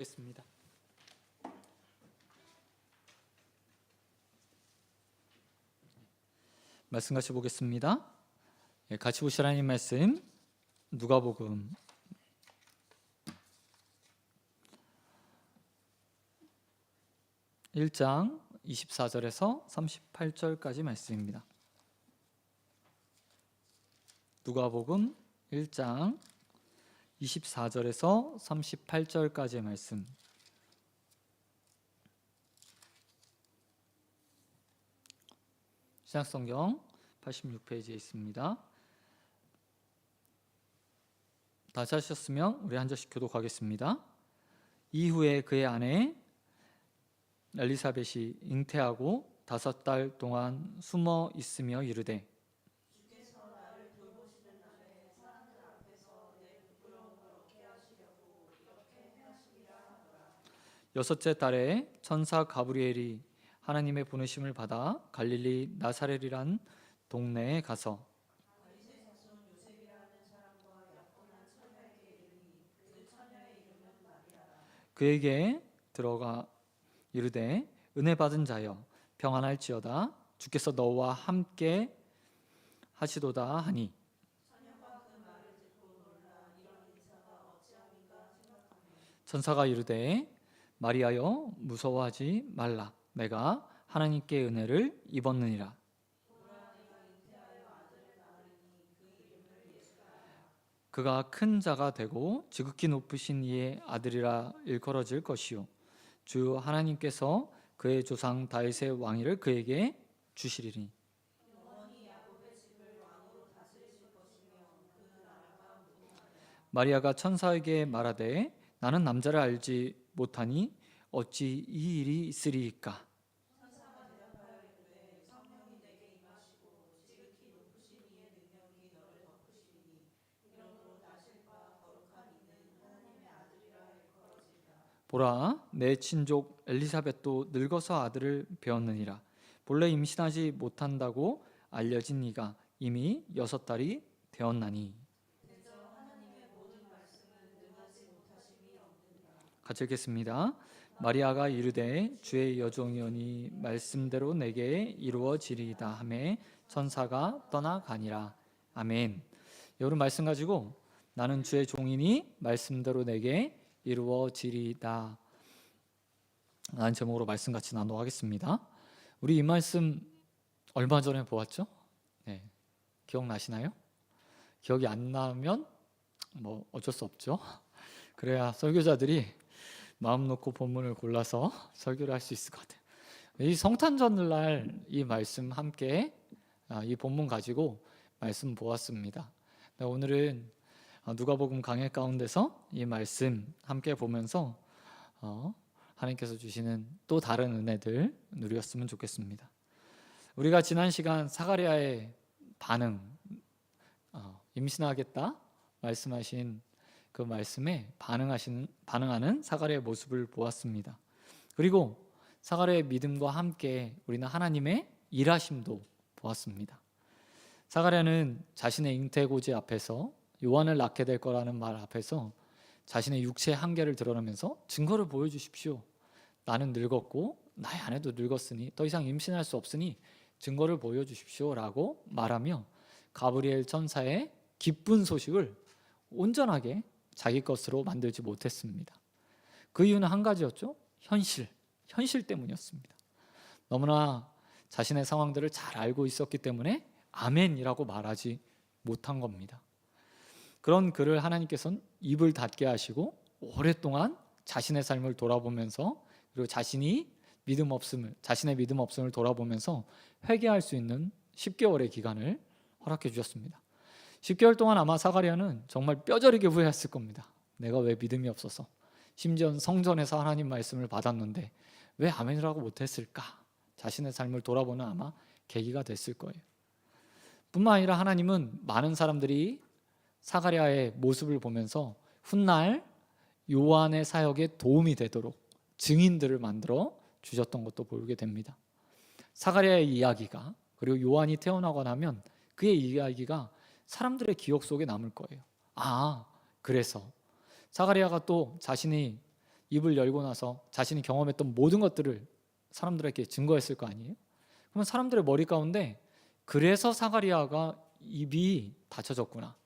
겠습니다. 말씀 같이 보겠습니다. 같이 보실 하나님 말씀 누가복음 1장 24절에서 38절까지 말씀입니다. 누가복음 1장 24절에서 38절까지의 말씀. 신약성경 86페이지에 있습니다. 다 찾으셨으면 우리 한 절씩 교독하겠습니다. 이후에 그의 아내 엘리사벳이 잉태하고 5달 동안 숨어 있으며 이르되 여섯째 달에 천사 가브리엘이 하나님의 보내심을 받아 갈릴리 나사렛이란 동네에 가서 그에게 들어가 이르되 은혜 받은 자여 평안할지어다 주께서 너와 함께 하시도다 하니 천사가 이르되 마리아여 무서워하지 말라 내가 하나님께 은혜를 입었느니라. 그가 큰 자가 되고 지극히 높으신 이의 아들이라 일컬어질 것이요 주 하나님께서 그의 조상 다윗의 왕위를 그에게 주시리니 마리아가 천사에게 말하되 나는 남자를 알지 못하니 어찌 이 일이 있으리이까. 보라 내 친족 엘리사벳도 늙어서 아들을 배었느니라. 본래 임신하지 못한다고 알려진 이가 이미 6달이 되었나니. 같이 읽겠습니다. 마리아가 이르되 주의 여종이오니 말씀대로 내게 이루어지리이다 하매 천사가 떠나가니라. 아멘. 여러분 말씀 가지고 나는 주의 종이니 말씀대로 내게 이루어지리이다 라는 제목으로 말씀 같이 나누어 하겠습니다. 우리 이 말씀 얼마 전에 보았죠? 네. 기억나시나요? 기억이 안 나면 뭐 어쩔 수 없죠. 그래야 설교자들이 마음 놓고 본문을 골라서 설교를 할 수 있을 것 같아요. 이 성탄절날 이 말씀 함께 이 본문 가지고 말씀 보았습니다. 오늘은 누가복음 강해 가운데서 이 말씀 함께 보면서 하나님께서 주시는 또 다른 은혜들 누렸으면 좋겠습니다. 우리가 지난 시간 사가랴의 반응, 임신하겠다 말씀하신 그 말씀에 반응하는 사가랴의 모습을 보았습니다. 그리고 사가랴의 믿음과 함께 우리는 하나님의 일하심도 보았습니다. 사가랴는 자신의 잉태고지 앞에서 요한을 낳게 될 거라는 말 앞에서 자신의 육체의 한계를 드러내면서 증거를 보여주십시오. 나는 늙었고 나의 아내도 늙었으니 더 이상 임신할 수 없으니 증거를 보여주십시오 라고 말하며 가브리엘 천사의 기쁜 소식을 온전하게 자기 것으로 만들지 못했습니다. 그 이유는 한 가지였죠. 현실 때문이었습니다. 너무나 자신의 상황들을 잘 알고 있었기 때문에 아멘이라고 말하지 못한 겁니다. 그런 그를 하나님께서는 입을 닫게 하시고 오랫동안 자신의 삶을 돌아보면서 그리고 자신의 믿음 없음을 돌아보면서 회개할 수 있는 10개월의 기간을 허락해 주셨습니다. 10개월 동안 아마 사가랴는 정말 뼈저리게 후회했을 겁니다. 내가 왜 믿음이 없어서 심지어 성전에서 하나님 말씀을 받았는데 왜 아멘이라고 못했을까? 자신의 삶을 돌아보는 아마 계기가 됐을 거예요. 뿐만 아니라 하나님은 많은 사람들이 사가랴의 모습을 보면서 훗날 요한의 사역에 도움이 되도록 증인들을 만들어 주셨던 것도 보게 됩니다. 사가랴의 이야기가 그리고 요한이 태어나고 나면 그의 이야기가 사람들의 기억 속에 남을 거예요. 그래서 사가랴가 또 자신이 입을 열고 나서 자신이 경험했던 모든 것들을 사람들에게 증거했을 거 아니에요? 그러면 사람들의 머리 가운데 그래서 사가리아가 입이 닫혀졌구나.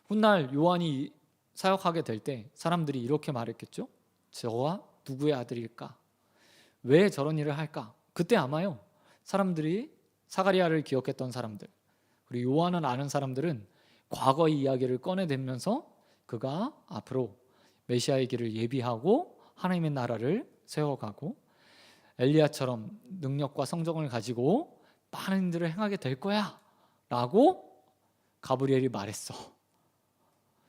훗날 요한이 사역하게 될 때 사람들이 이렇게 말했겠죠? 저가 누구의 아들일까? 왜 저런 일을 할까? 그때 아마요 사람들이 사가리아를 기억했던 사람들 그리고 요한을 아는 사람들은 과거의 이야기를 꺼내대면서 그가 앞으로 메시아의 길을 예비하고 하나님의 나라를 세워가고 엘리야처럼 능력과 성정을 가지고 많은 일들을 행하게 될 거야 라고 가브리엘이 말했어.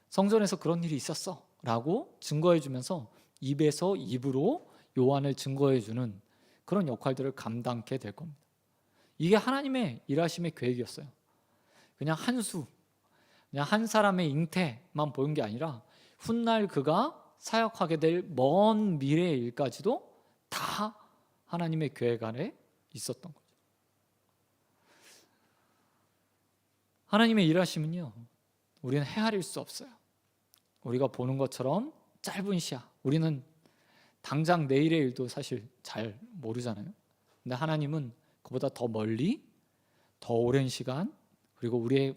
성전에서 그런 일이 있었어 라고 증거해 주면서 입에서 입으로 요한을 증거해 주는 그런 역할들을 감당하게 될 겁니다. 이게 하나님의 일하심의 계획이었어요. 그냥 그냥 한 사람의 잉태만 보인 게 아니라 훗날 그가 사역하게 될 먼 미래의 일까지도 다 하나님의 계획 안에 있었던 거죠. 하나님의 일하심은요, 우리는 헤아릴 수 없어요. 우리가 보는 것처럼 짧은 시야, 우리는 당장 내일의 일도 사실 잘 모르잖아요. 근데 하나님은 그보다 더 멀리, 더 오랜 시간, 그리고 우리의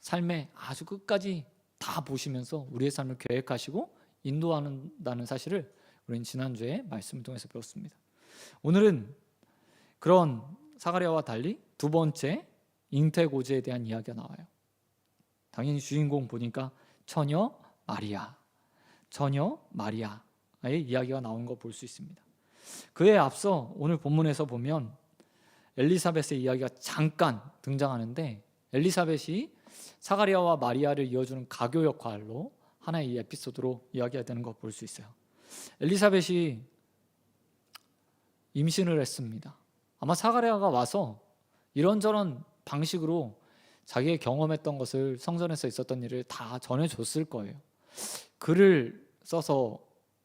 삶의 아주 끝까지 다 보시면서 우리의 삶을 계획하시고 인도한다는 사실을 우리는 지난주에 말씀을 통해서 배웠습니다. 오늘은 그런 사가랴와 달리 두 번째 잉태고지에 대한 이야기가 나와요. 당연히 주인공 보니까 처녀 마리아의 이야기가 나온 거 볼 수 있습니다. 그에 앞서 오늘 본문에서 보면 엘리사벳의 이야기가 잠깐 등장하는데 엘리사벳이 사가랴와 마리아를 이어주는 가교 역할로 하나의 이 에피소드로 이야기가 되는 거 볼 수 있어요. 엘리사벳이 임신을 했습니다. 아마 사가랴가 와서 이런저런 방식으로 자기의 경험했던 것을 성전에서 있었던 일을 다 전해줬을 거예요. 글을 써서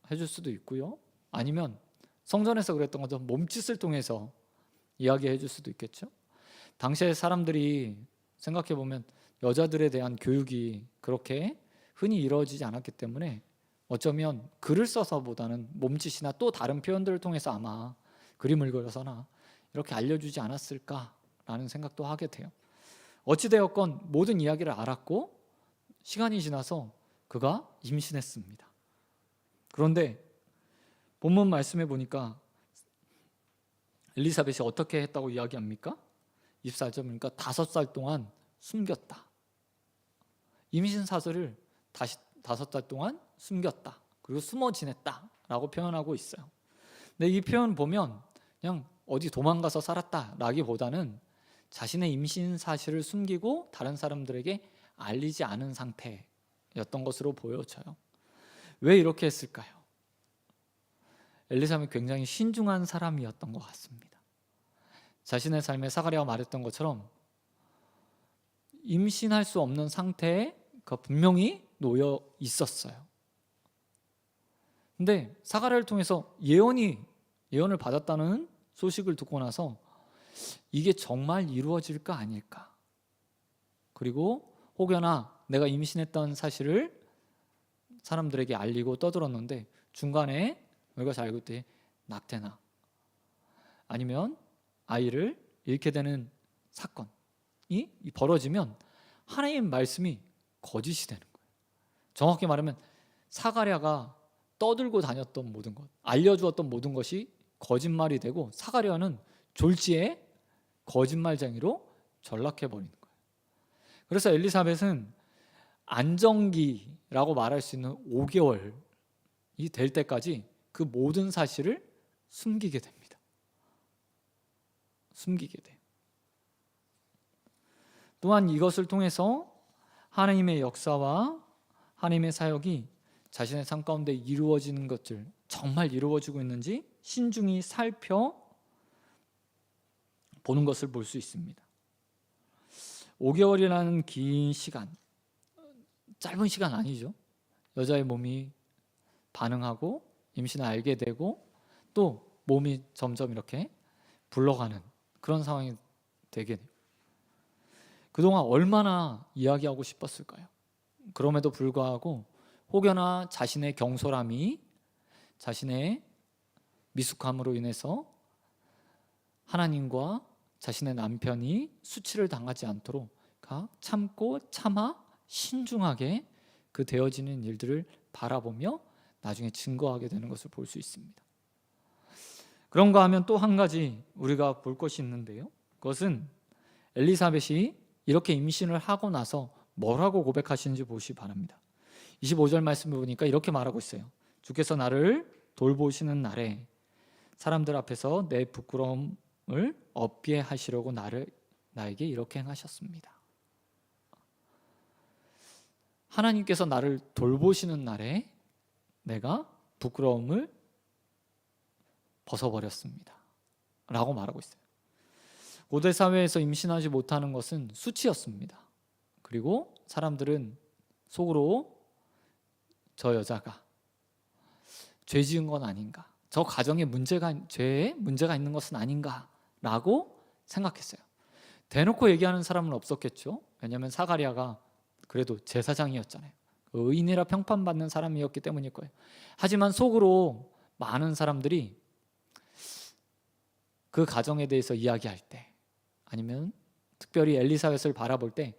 해줄 수도 있고요. 아니면 성전에서 그랬던 것처럼 몸짓을 통해서 이야기해 줄 수도 있겠죠. 당시에 사람들이 생각해보면 여자들에 대한 교육이 그렇게 흔히 이루어지지 않았기 때문에 어쩌면 글을 써서보다는 몸짓이나 또 다른 표현들을 통해서 아마 그림을 그려서나 이렇게 알려주지 않았을까라는 생각도 하게 돼요. 어찌되었건 모든 이야기를 알았고 시간이 지나서 그가 임신했습니다. 그런데 본문 말씀에 보니까 엘리사벳이 어떻게 했다고 이야기합니까? 24절 보니까 5살 동안 숨겼다. 임신 사실을 다시 5살 동안 숨겼다. 그리고 숨어 지냈다 라고 표현하고 있어요. 근데 이 표현 보면 그냥 어디 도망가서 살았다라기보다는 자신의 임신 사실을 숨기고 다른 사람들에게 알리지 않은 상태였던 것으로 보여져요. 왜 이렇게 했을까요? 엘리사벳은 굉장히 신중한 사람이었던 것 같습니다. 자신의 삶에 사가랴가 말했던 것처럼 임신할 수 없는 상태에 분명히 놓여 있었어요. 근데 사가랴를 통해서 예언을 받았다는 소식을 듣고 나서 이게 정말 이루어질까 아닐까, 그리고 혹여나 내가 임신했던 사실을 사람들에게 알리고 떠들었는데 중간에 우리가 잘 알고 있듯이 낙태나 아니면 아이를 잃게 되는 사건이 벌어지면 하나님의 말씀이 거짓이 되는 거예요. 정확히 말하면 사가랴가 떠들고 다녔던 모든 것, 알려주었던 모든 것이 거짓말이 되고 사가랴는 졸지에 거짓말쟁이로 전락해버리는 거예요. 그래서 엘리사벳은 안정기라고 말할 수 있는 5개월이 될 때까지 그 모든 사실을 숨기게 됩니다. 숨기게 돼요. 또한 이것을 통해서 하나님의 역사와 하나님의 사역이 자신의 삶 가운데 이루어지는 것들, 정말 이루어지고 있는지 신중히 살펴보는 것을 볼 수 있습니다. 5개월이라는 긴 시간, 짧은 시간 아니죠. 여자의 몸이 반응하고 임신을 알게 되고 또 몸이 점점 이렇게 굴러가는 그런 상황이 되게 돼요. 그동안 얼마나 이야기하고 싶었을까요? 그럼에도 불구하고 혹여나 자신의 경솔함이 자신의 미숙함으로 인해서 하나님과 자신의 남편이 수치를 당하지 않도록 참고 참아 신중하게 그 되어지는 일들을 바라보며 나중에 증거하게 되는 것을 볼 수 있습니다. 그런가 하면 또 한 가지 우리가 볼 것이 있는데요, 그것은 엘리사벳이 이렇게 임신을 하고 나서 뭐라고 고백하시는지 보시기 바랍니다. 25절 말씀을 보니까 이렇게 말하고 있어요. 주께서 나를 돌보시는 날에 사람들 앞에서 내 부끄러움을 없게 하시려고 나에게 이렇게 행하셨습니다. 하나님께서 나를 돌보시는 날에 내가 부끄러움을 벗어버렸습니다 라고 말하고 있어요. 고대 사회에서 임신하지 못하는 것은 수치였습니다. 그리고 사람들은 속으로 저 여자가 죄 지은 건 아닌가, 저 가정에 죄에 문제가 있는 것은 아닌가 라고 생각했어요. 대놓고 얘기하는 사람은 없었겠죠. 왜냐하면 사가랴가 그래도 제사장이었잖아요. 의인이라 평판받는 사람이었기 때문일 거예요. 하지만 속으로 많은 사람들이 그 가정에 대해서 이야기할 때, 아니면 특별히 엘리사벳을 바라볼 때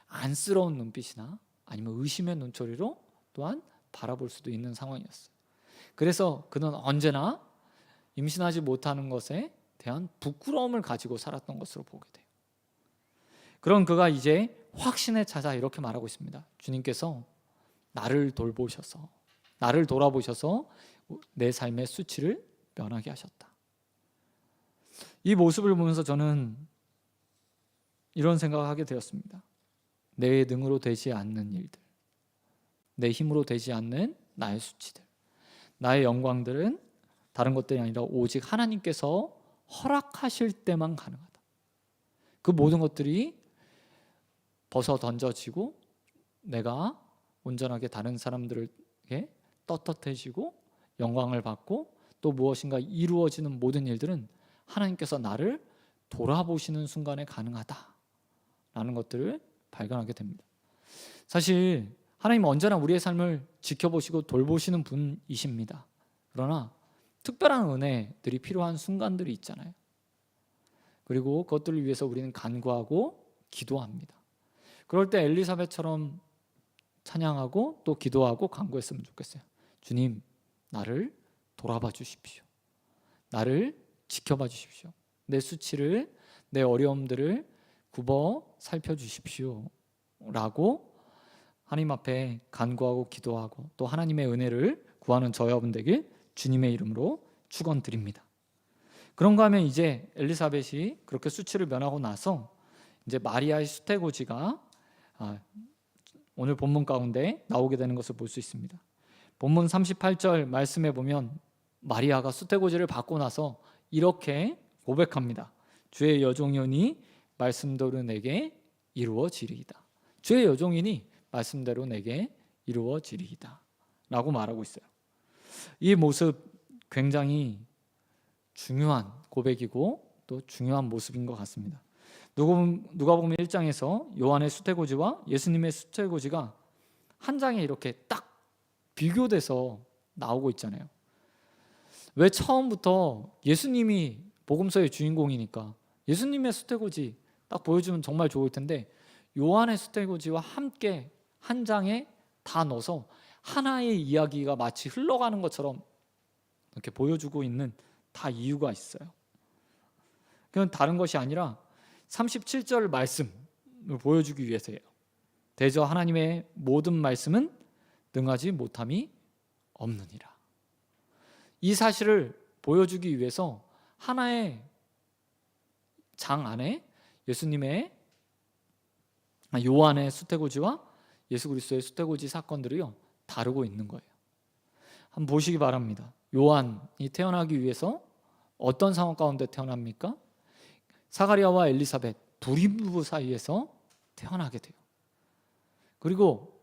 안쓰러운 눈빛이나 아니면 의심의 눈초리로 또한 바라볼 수도 있는 상황이었어요. 그래서 그는 언제나 임신하지 못하는 것에 대한 부끄러움을 가지고 살았던 것으로 보게 돼요. 그런 그가 이제 확신에 찾아 이렇게 말하고 있습니다. 주님께서 나를 돌보셔서, 나를 돌아보셔서 내 삶의 수치를 면하게 하셨다. 이 모습을 보면서 저는 이런 생각을 하게 되었습니다. 내 능으로 되지 않는 일들, 내 힘으로 되지 않는 나의 수치들, 나의 영광들은 다른 것들이 아니라 오직 하나님께서 허락하실 때만 가능하다. 그 모든 것들이 벗어 던져지고 내가 온전하게 다른 사람들에게 떳떳해지고 영광을 받고 또 무엇인가 이루어지는 모든 일들은 하나님께서 나를 돌아보시는 순간에 가능하다라는 것들을 발견하게 됩니다. 사실 하나님은 언제나 우리의 삶을 지켜보시고 돌보시는 분이십니다. 그러나 특별한 은혜들이 필요한 순간들이 있잖아요. 그리고 그것들을 위해서 우리는 간구하고 기도합니다. 그럴 때 엘리사벳처럼 찬양하고 또 기도하고 간구했으면 좋겠어요. 주님, 나를 돌아봐 주십시오. 나를 지켜봐 주십시오. 내 수치를, 내 어려움들을 굽어 살펴주십시오 라고 하나님 앞에 간구하고 기도하고 또 하나님의 은혜를 구하는 저와 여러분 되길 주님의 이름으로 축원드립니다. 그런가 하면 이제 엘리사벳이 그렇게 수치를 면하고 나서 이제 마리아의 수태고지가 오늘 본문 가운데 나오게 되는 것을 볼 수 있습니다. 본문 38절 말씀에 보면 마리아가 수태고지를 받고 나서 이렇게 고백합니다. 주의 여종이니 말씀대로 내게 이루어지리이다. 주의 여종이니 말씀대로 내게 이루어지리이다 라고 말하고 있어요. 이 모습 굉장히 중요한 고백이고 또 중요한 모습인 것 같습니다. 누가복음 1장에서 요한의 수태고지와 예수님의 수태고지가 한 장에 이렇게 딱 비교돼서 나오고 있잖아요. 왜 처음부터 예수님이 복음서의 주인공이니까 예수님의 수태고지 딱 보여주면 정말 좋을 텐데 요한의 수태고지와 함께 한 장에 다 넣어서 하나의 이야기가 마치 흘러가는 것처럼 이렇게 보여주고 있는 다 이유가 있어요. 그건 다른 것이 아니라 37절 말씀을 보여주기 위해서예요. 대저 하나님의 모든 말씀은 능하지 못함이 없느니라. 이 사실을 보여주기 위해서 하나의 장 안에 요한의 수태고지와 예수 그리스도의 수태고지 사건들이요 다루고 있는 거예요. 한번 보시기 바랍니다. 요한이 태어나기 위해서 어떤 상황 가운데 태어납니까? 사가랴와 엘리사벳 불임부부 사이에서 태어나게 돼요. 그리고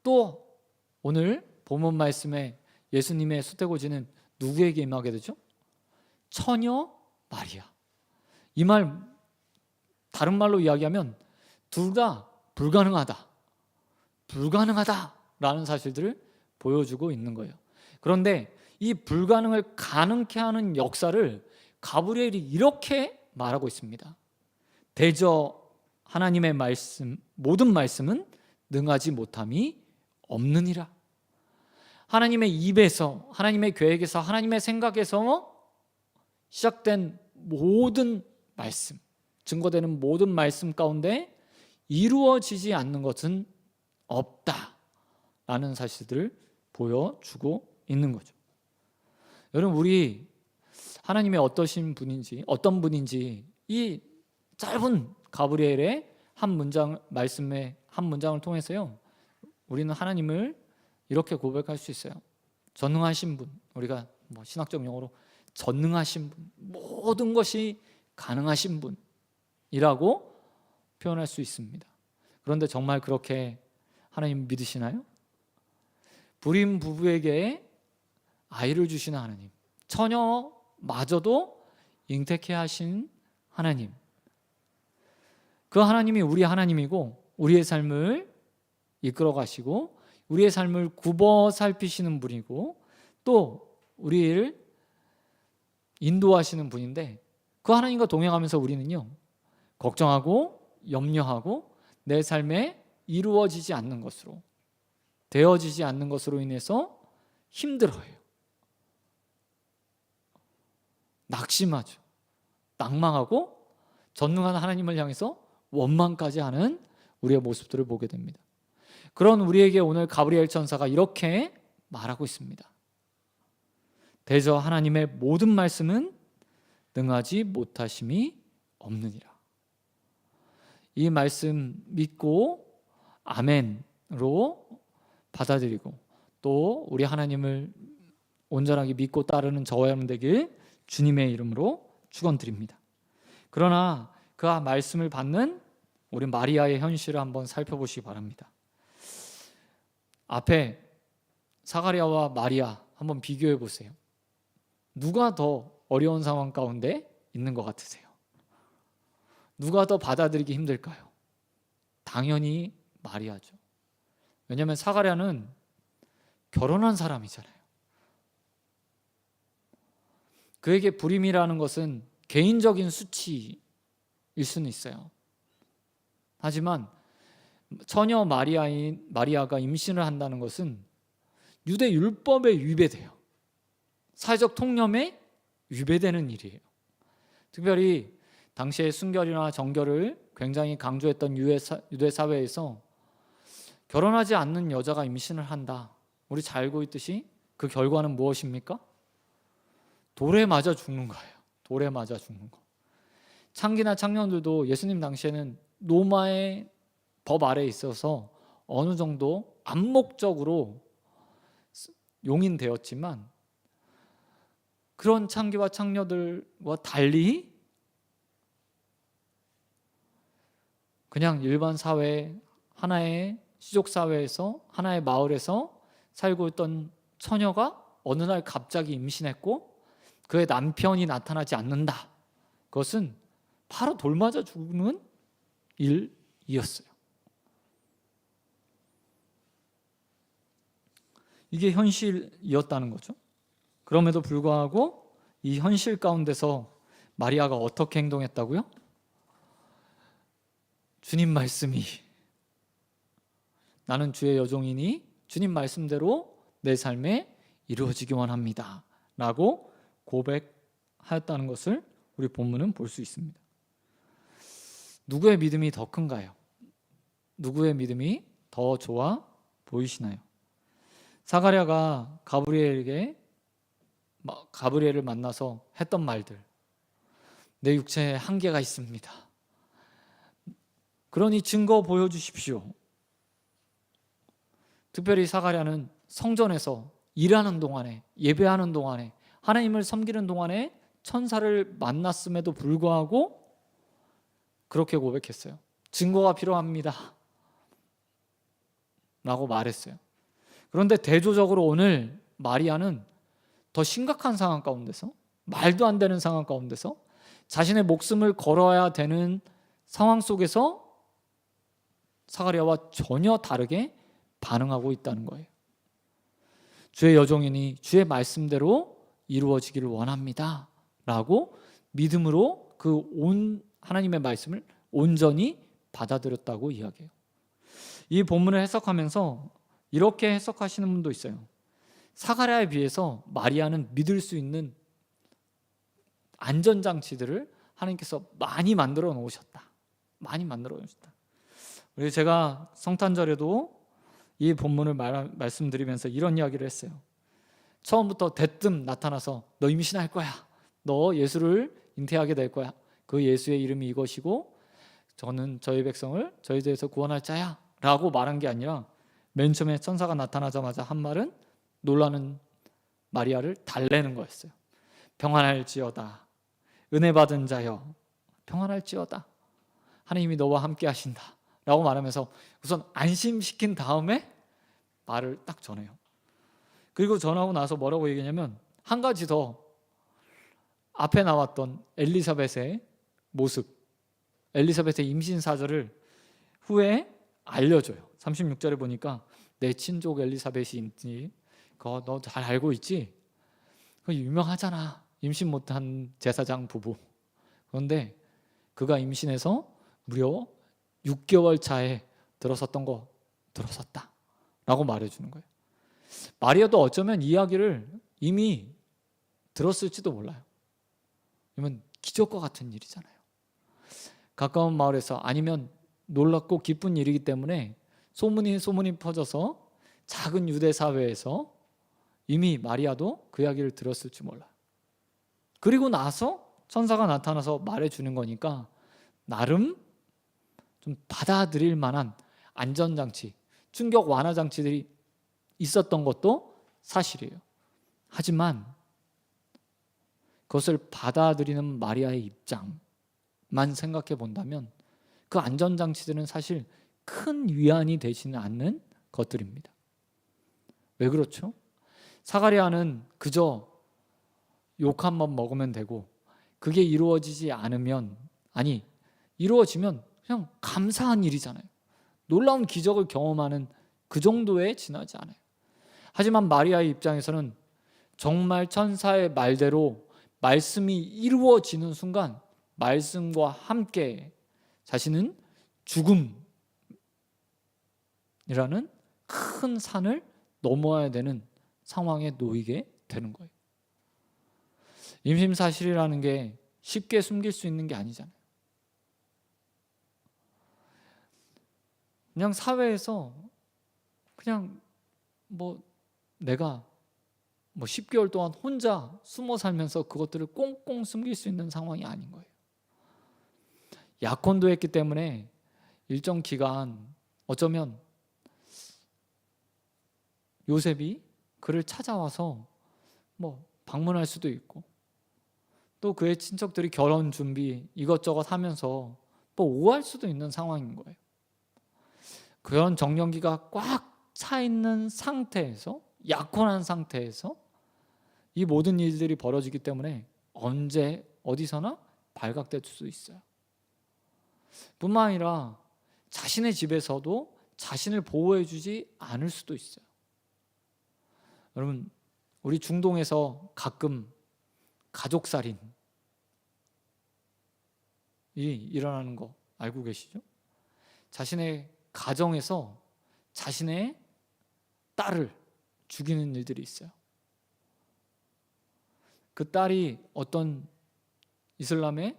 또 오늘 본문 말씀에 예수님의 수태고지는 누구에게 임하게 되죠? 처녀 마리아. 이 말 다른 말로 이야기하면 둘 다 불가능하다라는 사실들을 보여주고 있는 거예요. 그런데 이 불가능을 가능케 하는 역사를 가브리엘이 이렇게 말하고 있습니다. 대저 하나님의 말씀, 모든 말씀은 능하지 못함이 없느니라. 하나님의 입에서, 하나님의 계획에서, 하나님의 생각에서 시작된 모든 말씀, 증거되는 모든 말씀 가운데 이루어지지 않는 것은 없다라는 사실들을 보여주고 있는 거죠. 여러분, 우리 하나님의 어떠신 분인지, 어떤 분인지 이 짧은 가브리엘의 한 문장, 말씀의 한 문장을 통해서요, 우리는 하나님을 이렇게 고백할 수 있어요. 전능하신 분, 우리가 신학적 용어로 전능하신 분, 모든 것이 가능하신 분이라고 표현할 수 있습니다. 그런데 정말 그렇게 하나님 믿으시나요? 불임 부부에게 아이를 주시는 하나님, 처녀마저도 잉태케 하신 하나님, 그 하나님이 우리 하나님이고 우리의 삶을 이끌어 가시고 우리의 삶을 굽어 살피시는 분이고 또 우리를 인도하시는 분인데, 그 하나님과 동행하면서 우리는요, 걱정하고 염려하고 내 삶에 이루어지지 않는 것으로, 되어지지 않는 것으로 인해서 힘들어해요. 낙심하죠. 낭망하고 전능한 하나님을 향해서 원망까지 하는 우리의 모습들을 보게 됩니다. 그런 우리에게 오늘 가브리엘 천사가 이렇게 말하고 있습니다. 대저 하나님의 모든 말씀은 능하지 못하심이 없느니라. 이 말씀 믿고 아멘으로 받아들이고 또 우리 하나님을 온전하게 믿고 따르는 저와 여러분 되길 주님의 이름으로 축원드립니다. 그러나 그 말씀을 받는 우리 마리아의 현실을 한번 살펴보시기 바랍니다. 앞에 사가랴와 마리아 한번 비교해 보세요. 누가 더 어려운 상황 가운데 있는 것 같으세요? 누가 더 받아들이기 힘들까요? 당연히 마리아죠. 왜냐하면 사가랴는 결혼한 사람이잖아요. 그에게 불임이라는 것은 개인적인 수치일 수는 있어요. 하지만 처녀 마리아가 임신을 한다는 것은 유대 율법에 위배돼요. 사회적 통념에 위배되는 일이에요. 특별히 당시의 순결이나 정결을 굉장히 강조했던 유대 사회에서 결혼하지 않는 여자가 임신을 한다, 우리 잘 알고 있듯이 그 결과는 무엇입니까? 돌에 맞아 죽는 거예요. 돌에 맞아 죽는 거. 창기나 창녀들도 예수님 당시에는 로마의 법 아래에 있어서 어느 정도 암묵적으로 용인되었지만 그런 창기와 창녀들과 달리 그냥 일반 사회, 하나의 시족 사회에서, 하나의 마을에서 살고 있던 처녀가 어느 날 갑자기 임신했고 그의 남편이 나타나지 않는다. 그것은 바로 돌 맞아 죽는 일이었어요. 이게 현실이었다는 거죠. 그럼에도 불구하고 이 현실 가운데서 마리아가 어떻게 행동했다고요? 주님 말씀이, 나는 주의 여종이니 주님 말씀대로 내 삶에 이루어지기만 합니다 라고 고백하였다는 것을 우리 본문은 볼 수 있습니다. 누구의 믿음이 더 큰가요? 누구의 믿음이 더 좋아 보이시나요? 사가랴가 가브리엘을 만나서 했던 말들, 내 육체에 한계가 있습니다. 그러니 증거 보여주십시오. 특별히 사가랴는 성전에서 일하는 동안에, 예배하는 동안에, 하나님을 섬기는 동안에 천사를 만났음에도 불구하고 그렇게 고백했어요. 증거가 필요합니다 라고 말했어요. 그런데 대조적으로 오늘 마리아는 더 심각한 상황 가운데서, 말도 안 되는 상황 가운데서, 자신의 목숨을 걸어야 되는 상황 속에서 사가랴와 전혀 다르게 반응하고 있다는 거예요. 주의 여종이니 주의 말씀대로 이루어지기를 원합니다 라고 믿음으로 그 하나님의 말씀을 온전히 받아들였다고 이야기해요. 이 본문을 해석하면서 이렇게 해석하시는 분도 있어요. 사가랴에 비해서 마리아는 믿을 수 있는 안전장치들을 하나님께서 많이 만들어 놓으셨다. 많이 만들어 놓으셨다. 그래서 제가 성탄절에도 이 본문을 말씀드리면서 이런 이야기를 했어요. 처음부터 대뜸 나타나서 너 임신할 거야. 너 예수를 잉태하게 될 거야. 그 예수의 이름이 이것이고 저는 저희 백성을 저희 대에서 구원할 자야 라고 말한 게 아니라 맨 처음에 천사가 나타나자마자 한 말은 놀라는 마리아를 달래는 거였어요. 평안할지어다. 은혜 받은 자여 평안할지어다. 하나님이 너와 함께 하신다 라고 말하면서 우선 안심시킨 다음에 말을 딱 전해요. 그리고 전하고 나서 뭐라고 얘기하냐면 한 가지 더 앞에 나왔던 엘리사벳의 모습, 엘리사벳의 임신 사절을 후에 알려줘요. 36절에 보니까 내 친족 엘리사벳이 있지, 그거 너 잘 알고 있지? 그거 유명하잖아. 임신 못한 제사장 부부. 그런데 그가 임신해서 무려 6개월 차에 들어섰던 거 들어섰다 라고 말해주는 거예요. 마리아도 어쩌면 이야기를 이미 들었을지도 몰라요. 이건 기적과 같은 일이잖아요. 가까운 마을에서 아니면 놀랍고 기쁜 일이기 때문에 소문이 퍼져서 작은 유대 사회에서 이미 마리아도 그 이야기를 들었을지 몰라요. 그리고 나서 천사가 나타나서 말해주는 거니까 나름 좀 받아들일 만한 안전장치, 충격 완화 장치들이 있었던 것도 사실이에요. 하지만 그것을 받아들이는 마리아의 입장만 생각해 본다면 그 안전장치들은 사실 큰 위안이 되지는 않는 것들입니다. 왜 그렇죠? 사가랴는 그저 욕 한 번 먹으면 되고 그게 이루어지지 않으면, 아니 이루어지면 그냥 감사한 일이잖아요. 놀라운 기적을 경험하는 그 정도에 지나지 않아요. 하지만 마리아의 입장에서는 정말 천사의 말대로 말씀이 이루어지는 순간 말씀과 함께 자신은 죽음이라는 큰 산을 넘어야 되는 상황에 놓이게 되는 거예요. 임신 사실이라는 게 쉽게 숨길 수 있는 게 아니잖아요. 그냥 사회에서 그냥 내가 10개월 동안 혼자 숨어 살면서 그것들을 꽁꽁 숨길 수 있는 상황이 아닌 거예요. 약혼도 했기 때문에 일정 기간 어쩌면 요셉이 그를 찾아와서 방문할 수도 있고 또 그의 친척들이 결혼 준비 이것저것 하면서 오할 수도 있는 상황인 거예요. 그런 정년기가 꽉 차 있는 상태에서, 약혼한 상태에서 이 모든 일들이 벌어지기 때문에 언제 어디서나 발각될 수 있어요. 뿐만 아니라 자신의 집에서도 자신을 보호해 주지 않을 수도 있어요. 여러분, 우리 중동에서 가끔 가족살인이 일어나는 거 알고 계시죠? 자신의 가정에서 자신의 딸을 죽이는 일들이 있어요. 그 딸이 어떤 이슬람의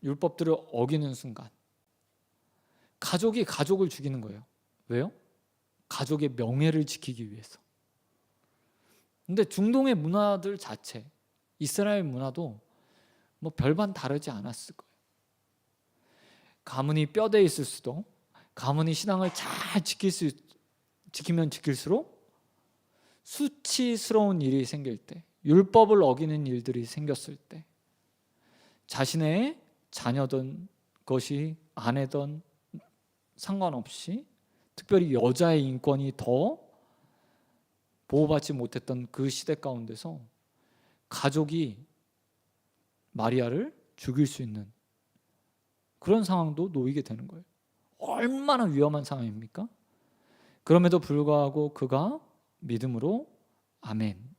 율법들을 어기는 순간 가족이 가족을 죽이는 거예요. 왜요? 가족의 명예를 지키기 위해서. 근데 중동의 문화들 자체, 이스라엘 문화도 별반 다르지 않았을 거예요. 가문이 뼈대에 있을 수도, 가문이 신앙을 잘 지키면 지킬수록 수치스러운 일이 생길 때, 율법을 어기는 일들이 생겼을 때 자신의 자녀든 것이 아내든 상관없이 특별히 여자의 인권이 더 보호받지 못했던 그 시대 가운데서 가족이 마리아를 죽일 수 있는 그런 상황도 놓이게 되는 거예요. 얼마나 위험한 상황입니까? 그럼에도 불구하고 그가 믿음으로 아멘.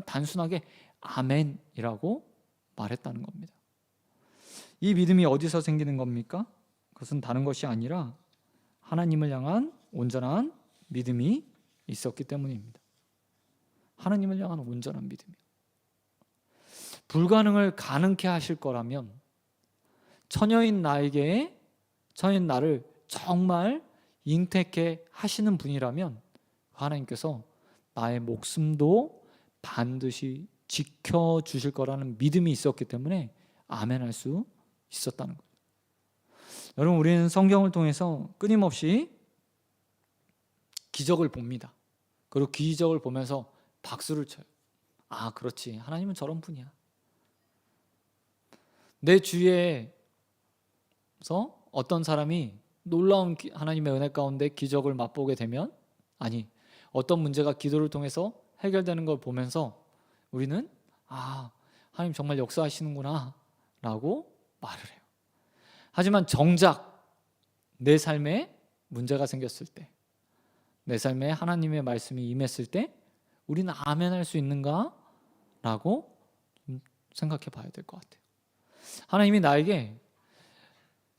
단순하게 아멘이라고 말했다는 겁니다. 이 믿음이 어디서 생기는 겁니까? 그것은 다른 것이 아니라 하나님을 향한 온전한 믿음이 있었기 때문입니다. 하나님을 향한 온전한 믿음이요. 불가능을 가능케 하실 거라면 처녀인 나를 정말 잉태케 하시는 분이라면 하나님께서 나의 목숨도 반드시 지켜주실 거라는 믿음이 있었기 때문에 아멘할 수 있었다는 거예요. 여러분, 우리는 성경을 통해서 끊임없이 기적을 봅니다. 그리고 기적을 보면서 박수를 쳐요. 아, 그렇지, 하나님은 저런 분이야. 내 주위에서 어떤 사람이 놀라운 하나님의 은혜 가운데 기적을 맛보게 되면, 아니, 어떤 문제가 기도를 통해서 해결되는 걸 보면서 우리는 아, 하나님 정말 역사하시는구나 라고 말을 해요. 하지만 정작 내 삶에 문제가 생겼을 때, 내 삶에 하나님의 말씀이 임했을 때 우리는 아멘할 수 있는가? 라고 좀 생각해 봐야 될 것 같아요. 하나님이 나에게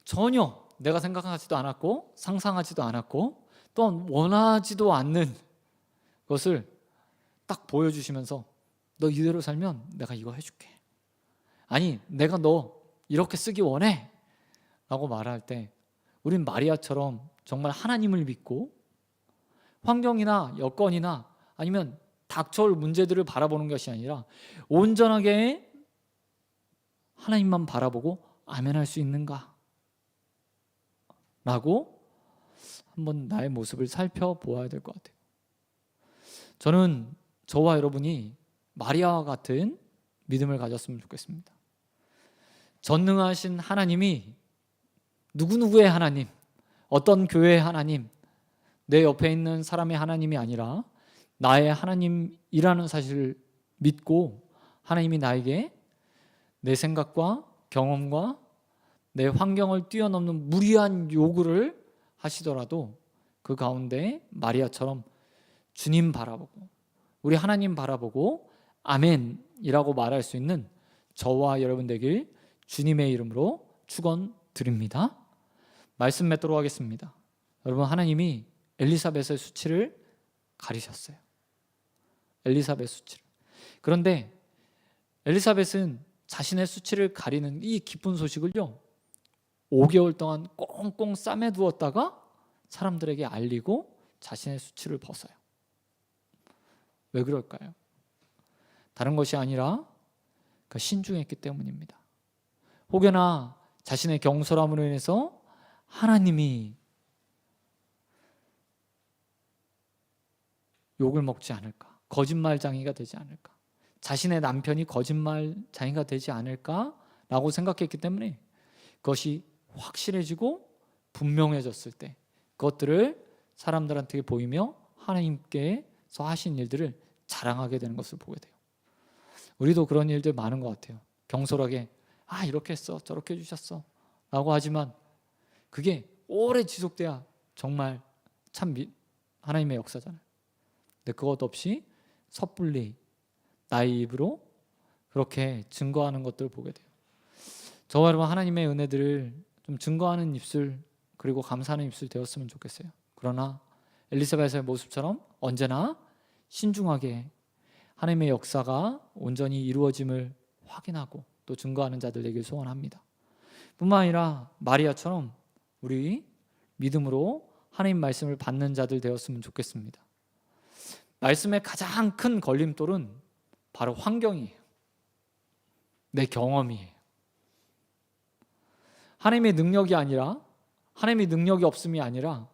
전혀 내가 생각하지도 않았고 상상하지도 않았고 또한 원하지도 않는 것을 딱 보여주시면서 너 이대로 살면 내가 이거 해줄게. 아니, 내가 너 이렇게 쓰기 원해 라고 말할 때 우린 마리아처럼 정말 하나님을 믿고 환경이나 여건이나 아니면 닥쳐올 문제들을 바라보는 것이 아니라 온전하게 하나님만 바라보고 아멘할 수 있는가? 라고 한번 나의 모습을 살펴보아야 될 것 같아요. 저는 저와 여러분이 마리아와 같은 믿음을 가졌으면 좋겠습니다. 전능하신 하나님이 누구누구의 하나님, 어떤 교회의 하나님, 내 옆에 있는 사람의 하나님이 아니라 나의 하나님이라는 사실을 믿고 하나님이 나에게 내 생각과 경험과 내 환경을 뛰어넘는 무리한 요구를 하시더라도 그 가운데 마리아처럼 주님 바라보고 우리 하나님 바라보고 아멘이라고 말할 수 있는 저와 여러분 되길 주님의 이름으로 축원드립니다. 말씀 맺도록 하겠습니다. 여러분, 하나님이 엘리사벳의 수치를 가리셨어요. 엘리사벳 수치를. 그런데 엘리사벳은 자신의 수치를 가리는 이 기쁜 소식을요 5개월 동안 꽁꽁 싸매 두었다가 사람들에게 알리고 자신의 수치를 벗어요. 왜 그럴까요? 다른 것이 아니라 신중했기 때문입니다. 혹여나 자신의 경솔함으로 인해서 하나님이 욕을 먹지 않을까? 거짓말장이가 되지 않을까? 자신의 남편이 거짓말장이가 되지 않을까라고 생각했기 때문에 그것이 확실해지고 분명해졌을 때 그것들을 사람들한테 보이며 하나님께서 하신 일들을 자랑하게 되는 것을 보게 돼요. 우리도 그런 일들 많은 것 같아요. 경솔하게 이렇게 했어, 저렇게 해주셨어 라고 하지만 그게 오래 지속돼야 정말 참 하나님의 역사잖아요. 근데 그것 없이 섣불리 나의 입으로 그렇게 증거하는 것들을 보게 돼요. 저와 여러분, 하나님의 은혜들을 좀 증거하는 입술 그리고 감사하는 입술 되었으면 좋겠어요. 그러나 엘리사벳의 모습처럼 언제나 신중하게 하나님의 역사가 온전히 이루어짐을 확인하고 또 증거하는 자들 되길 소원합니다. 뿐만 아니라 마리아처럼 우리 믿음으로 하나님 말씀을 받는 자들 되었으면 좋겠습니다. 말씀의 가장 큰 걸림돌은 바로 환경이에요. 내 경험이에요. 하나님의 능력이 아니라 하나님의 능력이 없음이 아니라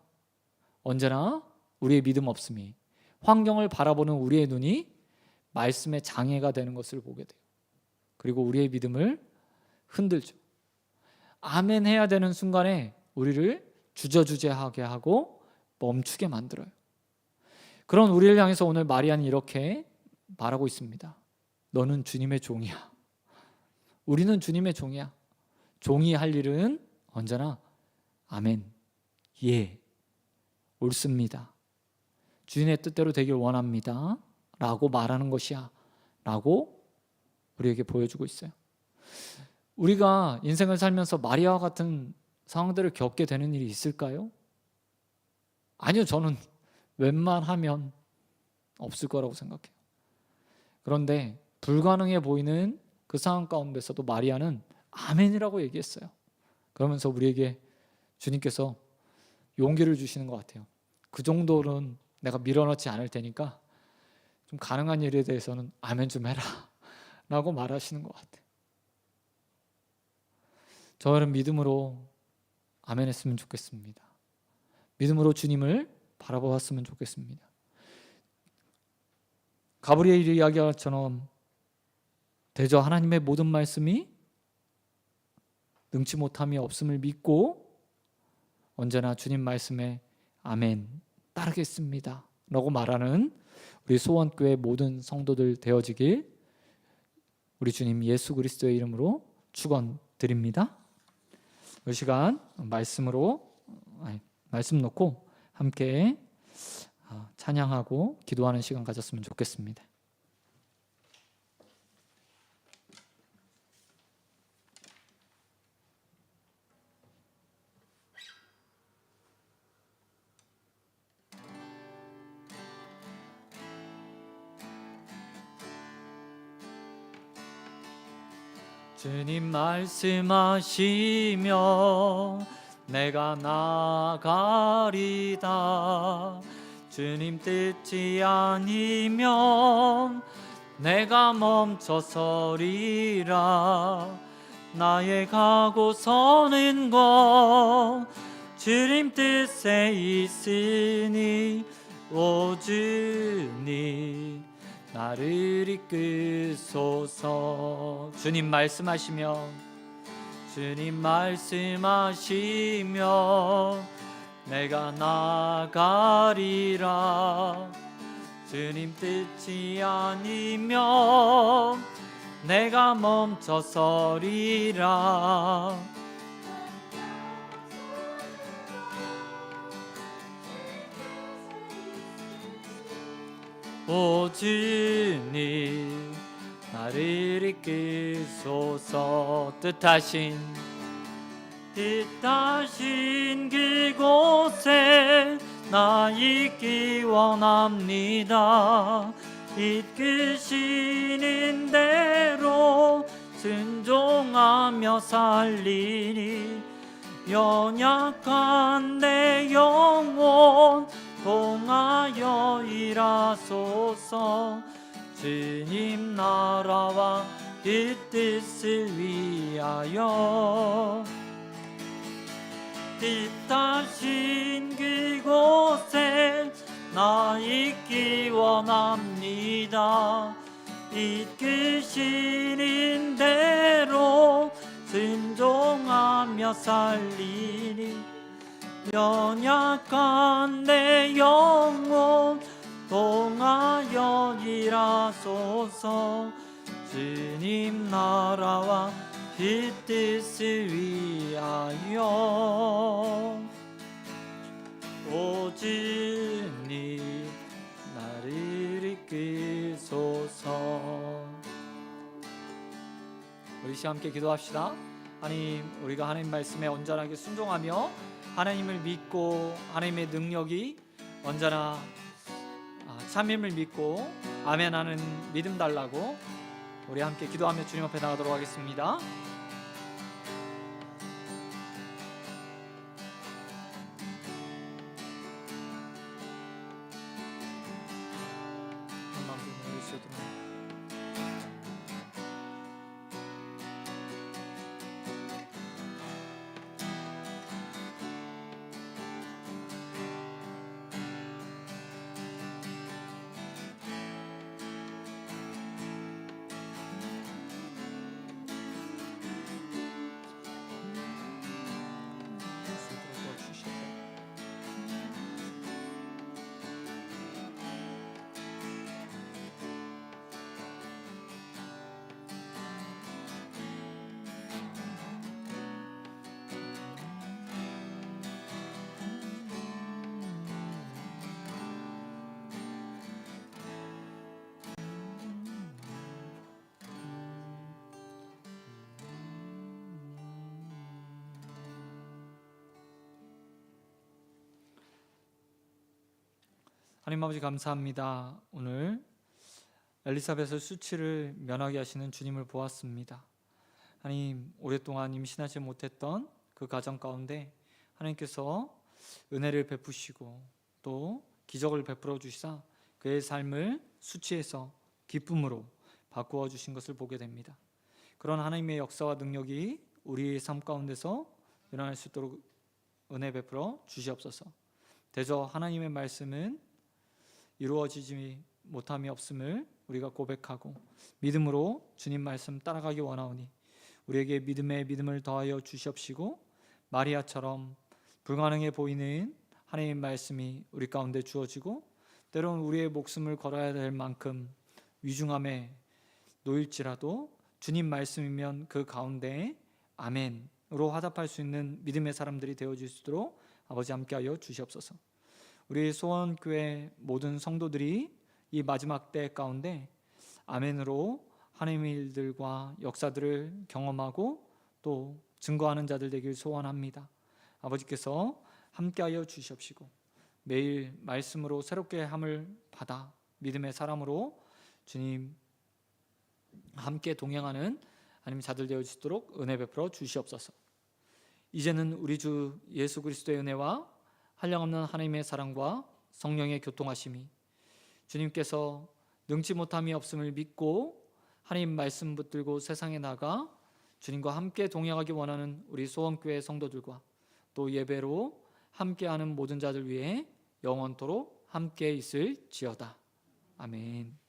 언제나 우리의 믿음 없음이 환경을 바라보는 우리의 눈이 말씀의 장애가 되는 것을 보게 돼요. 그리고 우리의 믿음을 흔들죠. 아멘 해야 되는 순간에 우리를 주저주저하게 하고 멈추게 만들어요. 그런 우리를 향해서 오늘 마리아는 이렇게 말하고 있습니다. 너는 주님의 종이야. 우리는 주님의 종이야. 종이 할 일은 언제나 아멘, 예, 옳습니다. 주인의 뜻대로 되길 원합니다 라고 말하는 것이야 라고 우리에게 보여주고 있어요. 우리가 인생을 살면서 마리아와 같은 상황들을 겪게 되는 일이 있을까요? 아니요, 저는 웬만하면 없을 거라고 생각해요. 그런데 불가능해 보이는 그 상황 가운데서도 마리아는 아멘이라고 얘기했어요. 그러면서 우리에게 주님께서 용기를 주시는 것 같아요. 그 정도는 내가 밀어넣지 않을 테니까 좀 가능한 일에 대해서는 아멘 좀 해라 라고 말하시는 것 같아요. 저는 믿음으로 아멘 했으면 좋겠습니다. 믿음으로 주님을 바라보았으면 좋겠습니다. 가브리엘이 이야기한 것처럼 대저 하나님의 모든 말씀이 능치 못함이 없음을 믿고 언제나 주님 말씀에 아멘 따르겠습니다 라고 말하는 우리 소원교회 모든 성도들 되어지길 우리 주님 예수 그리스도의 이름으로 축원드립니다. 이 시간 말씀 놓고 함께 찬양하고 기도하는 시간 가졌으면 좋겠습니다. 주님 말씀하시며 내가 나가리다. 주님 뜻이 아니면 내가 멈춰서리라. 나의 가고 서는 것 주님 뜻에 있으니 오 주님 나를 이끄소서. 주님 말씀하시며 내가 나가리라. 주님 뜻이 아니면 내가 멈춰서리라. 오 주님 나를 이끄소서. 뜻하신 그곳에 나 있기 원합니다. 이끄시는 대로 순종하며 살리니 연약한 내 영혼 통하여 일하소서. 주님 나라와 그 뜻을 위하여 뜻하신 그곳에 나 있기 원합니다. 이끄시는 대로 순종하며 살리니 연약한 내 영혼 통하여 일하소서. 주님 나라와 그 뜻을 위하여 오 주님 나를 이끄소서. 우리 시간 함께 기도합시다. 하나님, 우리가 하나님 말씀에 온전하게 순종하며 하나님을 믿고 하나님의 능력이 언제나 참임을 믿고 아멘하는 믿음 달라고 우리 함께 기도하며 주님 앞에 나가도록 하겠습니다. 하나님 아버지 감사합니다. 오늘 엘리사벳의 수치를 면하게 하시는 주님을 보았습니다. 하나님, 오랫동안 임신하지 못했던 그 가정 가운데 하나님께서 은혜를 베푸시고 또 기적을 베풀어 주시사 그의 삶을 수치에서 기쁨으로 바꾸어 주신 것을 보게 됩니다. 그런 하나님의 역사와 능력이 우리의 삶 가운데서 일어날 수 있도록 은혜 베풀어 주시옵소서. 대저 하나님의 말씀은 이루어지지 못함이 없음을 우리가 고백하고 믿음으로 주님 말씀 따라가기 원하오니 우리에게 믿음을 더하여 주시옵시고 마리아처럼 불가능해 보이는 하나님의 말씀이 우리 가운데 주어지고 때로는 우리의 목숨을 걸어야 될 만큼 위중함에 놓일지라도 주님 말씀이면 그 가운데 아멘으로 화답할 수 있는 믿음의 사람들이 되어질 수 있도록 아버지 함께하여 주시옵소서. 우리 소원교회 모든 성도들이 이 마지막 때 가운데 아멘으로 하나님의 일들과 역사들을 경험하고 또 증거하는 자들 되길 소원합니다. 아버지께서 함께하여 주시옵시고 매일 말씀으로 새롭게 함을 받아 믿음의 사람으로 주님 함께 동행하는 하나님 자들 되어지도록 은혜 베풀어 주시옵소서. 이제는 우리 주 예수 그리스도의 은혜와 한량없는 하나님의 사랑과 성령의 교통하심이 주님께서 능치 못함이 없음을 믿고 하나님 말씀 붙들고 세상에 나가 주님과 함께 동행하기 원하는 우리 소원교회 성도들과 또 예배로 함께하는 모든 자들 위해 영원토록 함께 있을지어다. 아멘.